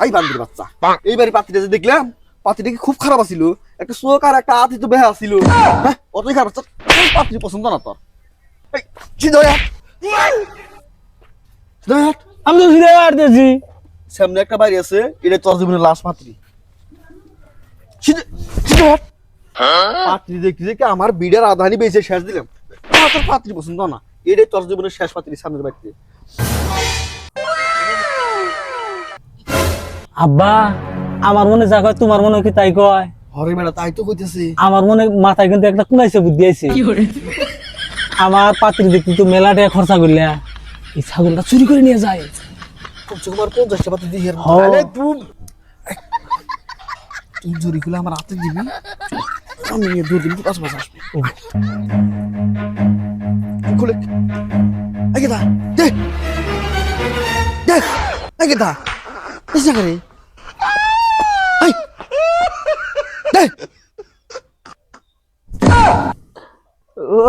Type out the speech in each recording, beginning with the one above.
I বান্দির বাচ্চা, এইবারই পাত্রীটা যে দেখলাম, পাত্রীটা কি খুব খারাপ আছিল, একটা চোখ আর একটা হাত তো বেহা আছিল। হ্যাঁ, অতই খারাপ। পাত্রী পছন্দ না তোর। এই সিধয়া সিধয়া আমি তো ফিরে আসতেছি। সামনে একটা বাড়ি আছে, এটা তোর জীবনের লাশ পাত্রী। সিধয়া পাত্রী দেখতে দেখে আমার বিড়ার আধানি বেঁচে শেষ দিলাম। তোর পাত্রী পছন্দ না, এটাই তোর জীবনের শেষ পাত্রী সামনের বাড়িতে। আব্বা, আমার মনে যা কয় তোমার মনে কি তাই কয়? হরে বেড়া তাই তো কইতেছি। আমার মনে মাথায় কিন্তু একটা কুনাইছে বুদ্ধি আইছে। আমার পাত্রী দেখতে তো মেলা টাকা খরচা করলে এই ছাগলটা চুরি করে নিয়ে যায়। কমসে কম আর 50টা পাত্রী দিয়ে হের। হ্যাঁ। আরে তুই জুরি খুলে আমার হাতে দিবি, আমি নিয়ে 2 দিন পাঁচ মাস আসবে। খুলে আগে দা দে দে আগে দা এসে করে আই দে। ও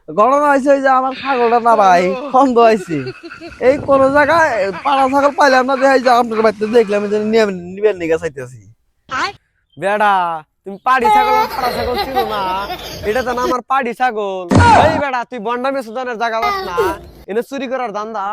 ঘটনা হয়েছে যে আমার ছাগলটা না ভাই খন্দ হয়েছে। এই কোন জায়গায় পাড়া ছাগল পাইলাম না, দেখাই যে আপনার বাড়িতে দেখলাম যে নিবেন নিগা চাইতেছি। বেড়া তুমি পাড়ি ছাগল আর পাড়া ছাগল ছিল না, এটা তো না আমার পাড়ি ছাগল। এই বেড়া তুই বন্ডামে সুদানের জায়গা পাস না, এনে চুরি করার ধান্দা।